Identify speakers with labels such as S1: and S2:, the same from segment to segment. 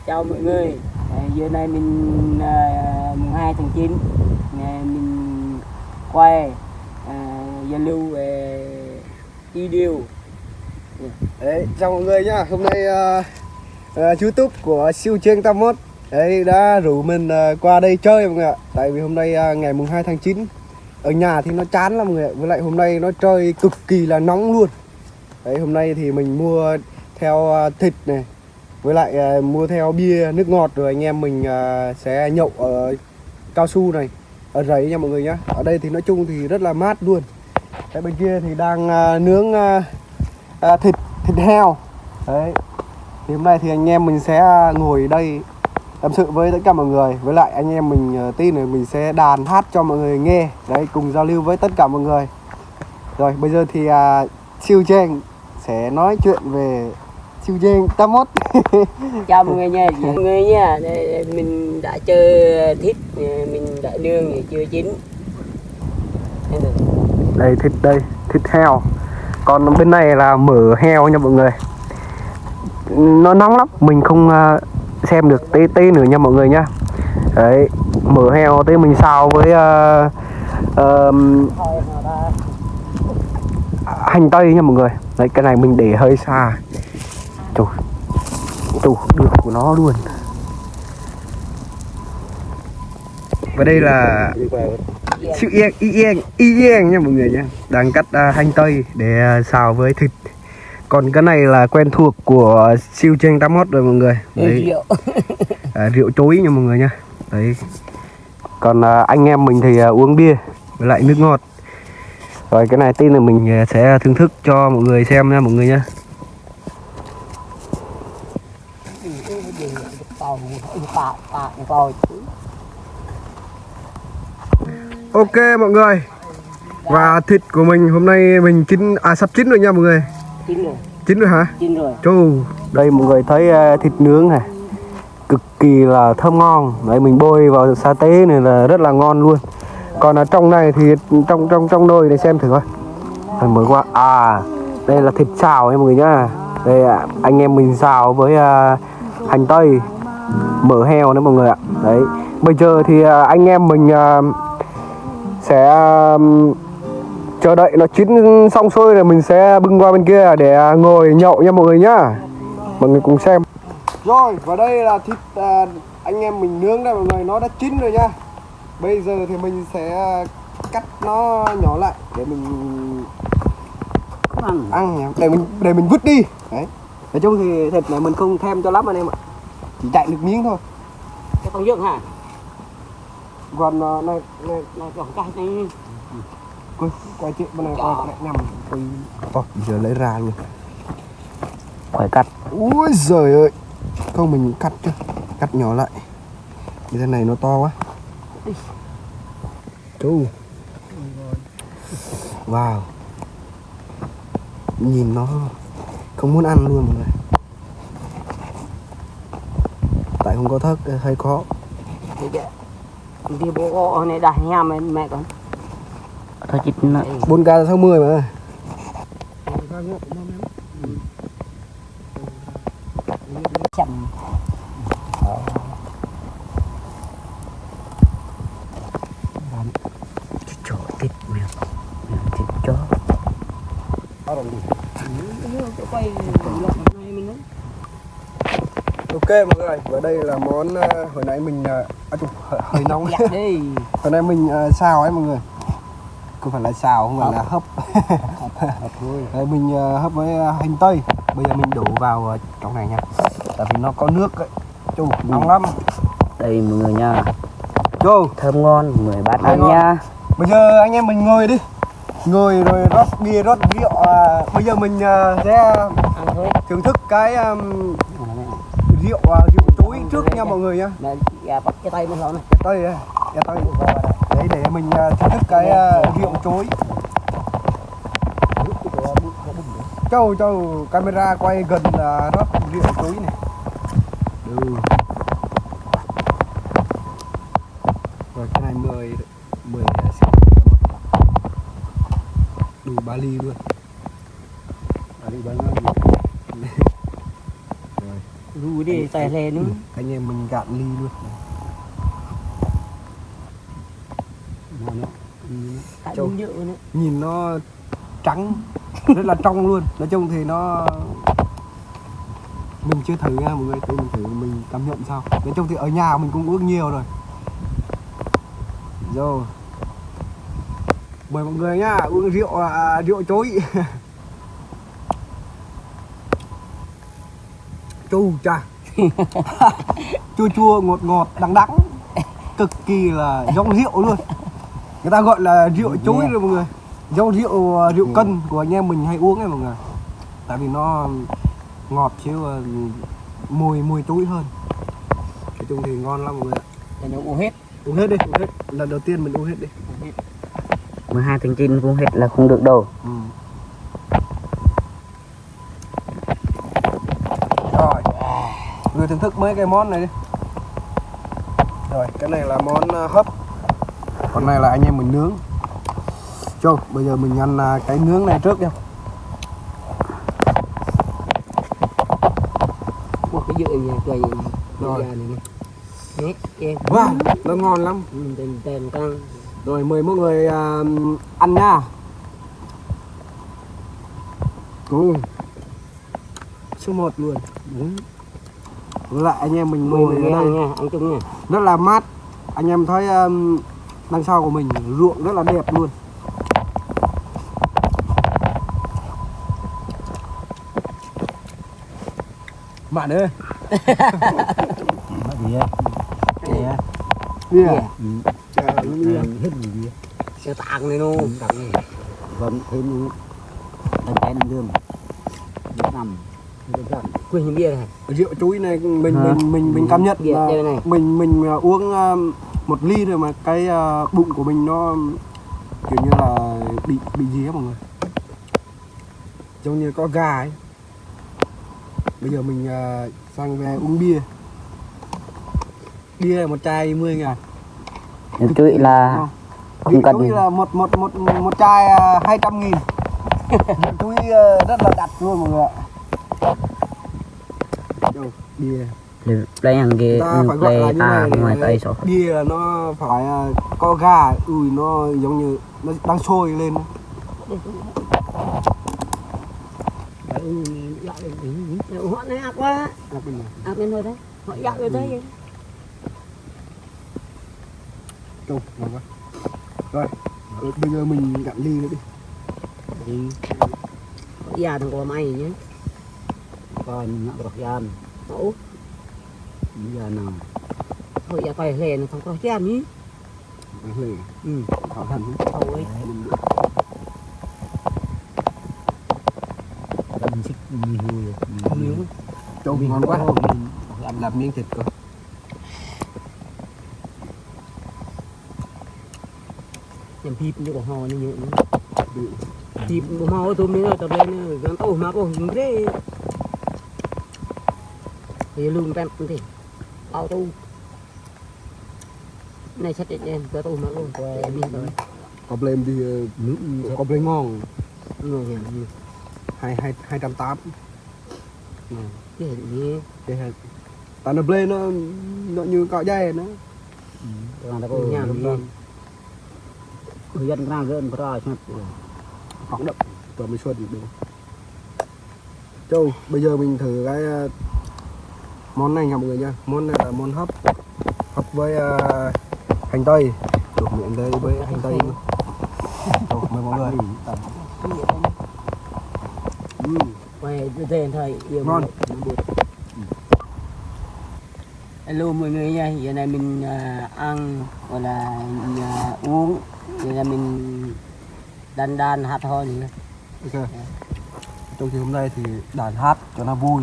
S1: Chào mọi người. Giờ này mình mùng 2 tháng 9 mình quay giao lưu về video.
S2: Đấy, chào mọi người nhá. Hôm nay YouTube của Siêu Chênh 81 đấy đã rủ mình qua đây chơi mọi người ạ. Tại vì hôm nay ngày mùng 2 tháng 9 ở nhà thì nó chán lắm mọi người ạ. Với lại hôm nay nó trời cực kỳ là nóng luôn. Đấy, hôm nay thì mình mua theo thịt này, với lại mua theo bia nước ngọt, rồi anh em mình sẽ nhậu ở cao su này, ở rẫy nha mọi người nhá. Ở đây thì nói chung thì rất là mát luôn. Cái bên kia thì đang nướng thịt heo. Đấy, thì hôm nay thì anh em mình sẽ ngồi đây tâm sự với tất cả mọi người, với lại anh em mình tí nữa mình sẽ đàn hát cho mọi người nghe, đấy, cùng giao lưu với tất cả mọi người. Rồi bây giờ thì Siêu Chênh sẽ nói chuyện về Siêu Chênh 81.
S1: Chào mọi người nha. Mọi người nha, mình đã chơi thịt, mình đã nướng thì chưa chín.
S2: Đây thịt heo. Còn bên này là mỡ heo nha mọi người. Nó nóng lắm, mình không xem được tí nữa nha mọi người nhá. Đấy, mỡ heo tí mình xào với hành tây nha mọi người. Đấy, cái này mình để hơi xa. Trời, được của nó luôn. Và đây là Siêu Yên nha mọi người nhé. Đang cắt hành tây để xào với thịt. Còn cái này là quen thuộc của Siêu Chênh 81 rồi mọi người. Đấy, rượu chối nha mọi người nhá. Đấy. Còn anh em mình thì uống bia với lại nước ngọt. Rồi cái này tin là mình sẽ thưởng thức cho mọi người xem nha mọi người nhá. Ok mọi người. Và thịt của mình hôm nay mình sắp chín rồi nha mọi người. Chín rồi hả?
S1: Chín rồi.
S2: Chú, đây mọi người thấy thịt nướng này cực kỳ là thơm ngon. Đấy, mình bôi vào sa tế này là rất là ngon luôn. Còn ở trong này thì trong nồi này xem thử coi. Rồi mới qua. Đây là thịt xào nha mọi người nhá. Đây anh em mình xào với hành tây, mỡ heo nữa mọi người ạ. Đấy, bây giờ thì anh em mình sẽ chờ đợi nó chín xong xuôi rồi mình sẽ bưng qua bên kia để ngồi nhậu nha mọi người nhá. Mọi người cùng xem. Rồi, và đây là thịt anh em mình nướng đây mọi người, nó đã chín rồi nha. Bây giờ thì mình sẽ cắt nó nhỏ lại để mình ăn, để mình vứt đi. Đấy. Nói chung thì thịt này mình không thêm cho lắm anh em ạ. Chỉ chạy được miếng thôi.
S1: Cái con dương hả?
S2: Còn này
S1: còn cái này.
S2: quay chuyện bên này coi lại nhầm. Giờ lấy ra luôn. Phải cắt. Ui giời ơi. Không, mình cắt chứ. Cắt nhỏ lại. Cái này nó to quá. Chú. Wow. Nhìn nó không muốn ăn luôn mọi người. Tại không có thớt hơi khó.
S1: Con kia bố này đặt nhà mẹ con. Thôi chít nó
S2: 4K60 mà.
S1: Chậm. Chó thịt miệng thịt chó.
S2: Ok mọi người, và đây là món hồi nãy mình hơi nóng. Hồi nãy mình xào ấy mọi người. Không phải là xào, không phải là hấp. Đây mình hấp với hành tây. Bây giờ mình đổ vào trong này nha. Tại vì nó có nước ấy. Chú, nóng lắm.
S1: Đây mọi người nha.
S2: Chú,
S1: Thơm ngon, mời bát ăn nha.
S2: Bây giờ anh em mình ngồi đi. Ngồi rồi rót bia, rót rượu. Bây giờ mình sẽ thưởng thức cái rượu chuối trước nha mọi người nhá.
S1: Bắt cái tay mình này.
S2: Cái tay đây. Cái tay. Đấy, để mình thưởng thức cái rượu chuối. Châu camera quay gần rót rượu chuối này. Rồi cái này 10 đủ 3 ly luôn. 3 ly bao nhiêu? Rồi.
S1: rú đi tay lè nữa
S2: anh em mình gạn ly luôn.
S1: tại
S2: Châu.
S1: đúng nhựa nữa
S2: Nhìn nó trắng rất là trong luôn. Nói chung thì nó mình chưa thử nha mọi người, tự mình thử mình cảm nhận sao. Nói chung thì ở nhà mình cũng uống nhiều rồi. Rồi mời mọi người nhá, uống rượu rượu chối. Chù chà. Chua chua ngọt ngọt đắng đắng, cực kỳ là giống rượu luôn. Người ta gọi là rượu chối rồi mọi người, giống rượu cân của anh em mình hay uống ấy mọi người. Tại vì nó ngọt chứ mùi chối hơn. Nói chung thì ngon lắm mọi người ạ.
S1: để nó uống hết
S2: Uống hết đi, uống hết. Lần đầu tiên mình uống hết đi.
S1: 12 tháng 9 uống hết là không được đâu.
S2: Rồi, người thưởng thức mấy cái món này đi. Rồi, cái này là món hấp. Còn này là anh em mình nướng. Châu, bây giờ mình ăn cái nướng này trước nha.
S1: Một cái dựa nhà tùy
S2: Rồi.
S1: này nè. Nét em.
S2: Wow, nó ngon lắm.
S1: Mình tên căng.
S2: Rồi mời mọi người ăn nha. Số 1 luôn. Lại anh em mình ngồi ở đây
S1: nha, ăn chung nha.
S2: rất là mát. Anh em thấy đằng sau của mình ruộng rất là đẹp luôn. Bạn ơi.
S1: Gì á? Gì á?
S2: Đi à?
S1: Hết gì á? Xe tạng này luôn. Vẫn thêm tay nằm đường. Nằm. Quên những bia này.
S2: Rượu chuối này mình cảm nhận
S1: Bia
S2: là
S1: đây này.
S2: mình uống 1 ly rồi mà cái bụng của mình nó kiểu như là bị gì á mọi người, giống như có gà ấy. Bây giờ mình sang về uống bia. Bia một chai 10.000.
S1: Rượu chuối là
S2: Rượu chuối là một chai 200.000. Rượu chuối rất là đắt luôn mọi người ạ. Bia
S1: đây hàng ghê
S2: ta phải gọi là như này
S1: ngoài tay số
S2: bia là nó phải có ga, nó giống như nó đang sôi lên.
S1: họ này ác quá ác lên thôi đấy họ dạo rồi đấy
S2: Trông ngon quá. Rồi bây giờ mình gặn ly nữa đi.
S1: già thằng có mày nhé còn nhọ bọc giam mẫu giờ nằm thôi giờ quay lên không có giam nhí
S2: Họ hẳn
S1: thôi
S2: trông ngon quá. Làm miếng thịt cơ.
S1: nhầm thịt như của họ như vậy thịt của họ tôi mới nói tập lên gan tàu mà có hình thế thì lương pen cũng thế bao tu này chắc em cái tu mà luôn em biết rồi
S2: Có blame thì có blame ngon.
S1: ngon nhỉ
S2: 280.
S1: cái gì
S2: Tại nó blame nó như cọ dây nữa.
S1: còn ta có nhà luôn người dân ra gần ra chứ
S2: Phóng đậm rồi mới xuân được. Châu, bây giờ mình thử cái món này nha mọi người nha. Món này là món hấp. Hấp với hành tây. Luộc miệng đây với hành tây. Rồi, mời mọi người.
S1: quay tên thôi yêu
S2: Ngon.
S1: Hello mọi người nha, giờ này mình ăn gọi là uống, giờ là mình đan hát thôi nhỉ.
S2: Ok. Trong thì hôm nay thì đàn hát cho nó vui.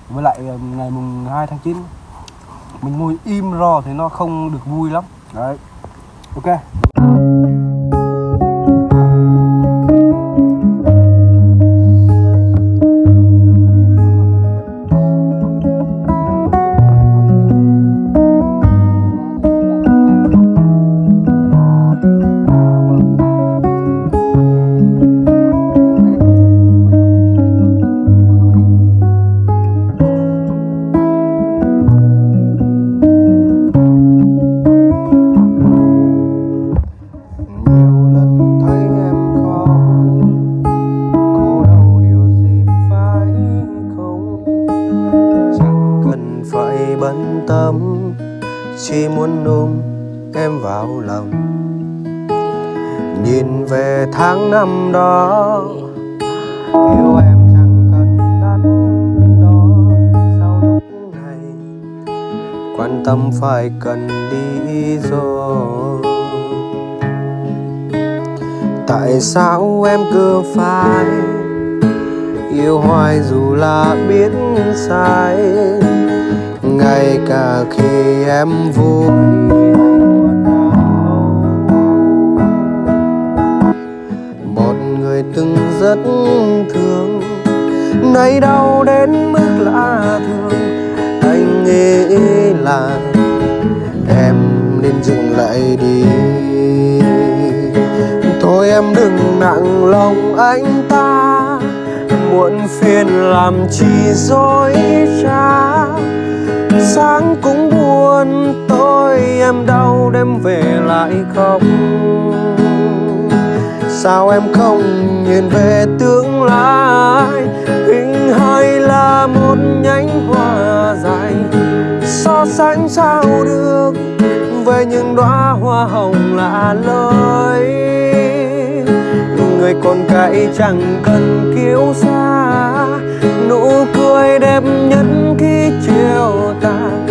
S2: Với lại ngày mùng 2 tháng 9 mình ngồi im rò thì nó không được vui lắm. Đấy. Ok. vậy bận tâm, chỉ muốn ôm em vào lòng. Nhìn về tháng năm đó, yêu em chẳng cần đắn đo. Sau lúc này quan tâm phải cần lý do. Tại sao em cứ phải yêu hoài dù là biết sai, ngay cả khi em vui hay buồn đau. Một người từng rất thương, nay đau đến mức lạ thường. Anh nghĩ là em nên dừng lại đi. Thôi em đừng nặng lòng anh ta, muộn phiền làm chi dối trá. Sáng cũng buồn, tối em đau đêm về lại khóc. Sao em không nhìn về tương lai, hình hài là một nhánh hoa dài. So sánh sao được với những đóa hoa hồng lạ lơi. Người con gái chẳng cần kiêu sa, nụ cười đẹp nhất khi chiều tàn.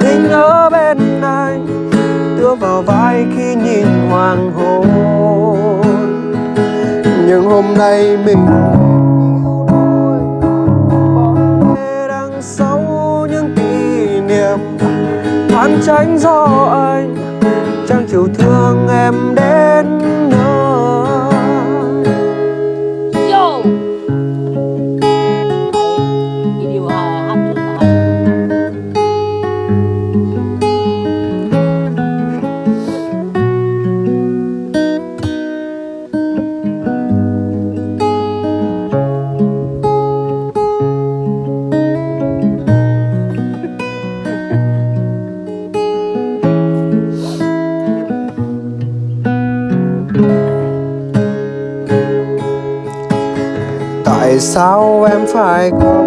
S2: Tình ở bên anh, tựa vào vai khi nhìn hoàng hôn. Nhưng hôm nay mình yêu đôi, bóng bê đằng sau những kỷ niệm. Than tránh do anh chẳng chịu thương em đến nơi.
S1: Yo. Cái điều hát rất là hay.
S2: Tại sao em phải khóc?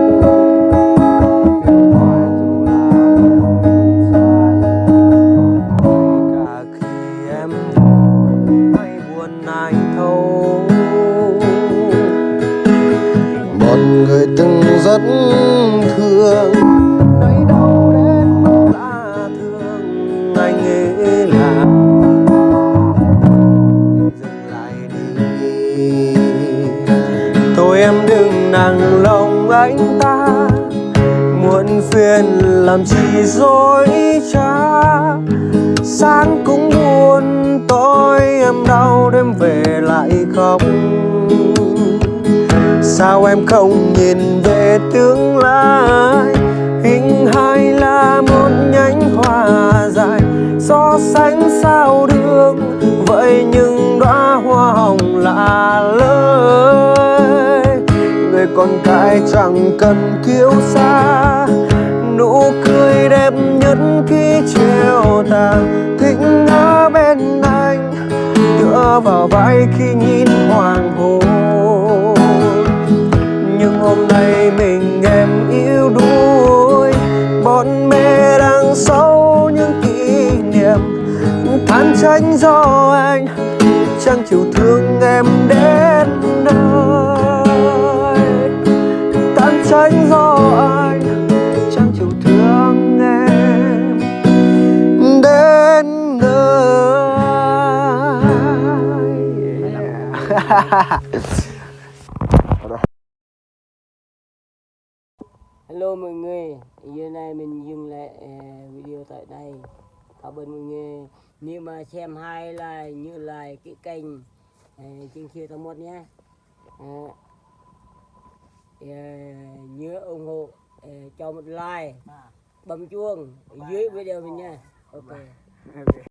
S2: Cả khi em buồn hay buồn ai thấu. Một người từng rất thương, nay đau đến mức lạ thường. Anh nghĩ là dừng lại đi. Thôi em đừng nặng lòng anh ta, muộn phiền làm chi dối trá. Sáng cũng buồn, tối em đau đêm về lại khóc. Sao em không nhìn về tương lai, hình hài là một nhánh hoa dài. So sánh sao được vậy những đóa hoa hồng lạ lơi. Người con gái chẳng cần kiêu sa, nụ cười đẹp nhất khi chiều tàn. Thích ở bên anh, tựa vào vai khi nhìn hoàng hôn. Nhưng hôm nay mình em yêu đuối, bọn mê đằng sau những kỷ niệm. Than trách do anh chẳng chịu thương em đến nơi. Than trách do anh chẳng chịu thương em đến nơi.
S1: Hello mọi người, giờ này mình dừng lại video tại đây. Cảm ơn mọi người. Nếu mà xem hay là nhớ like cái kênh Chương Chiêu Tam Một nhé. Nhớ ủng hộ cho một like, bấm chuông dưới video mình nha. Ok.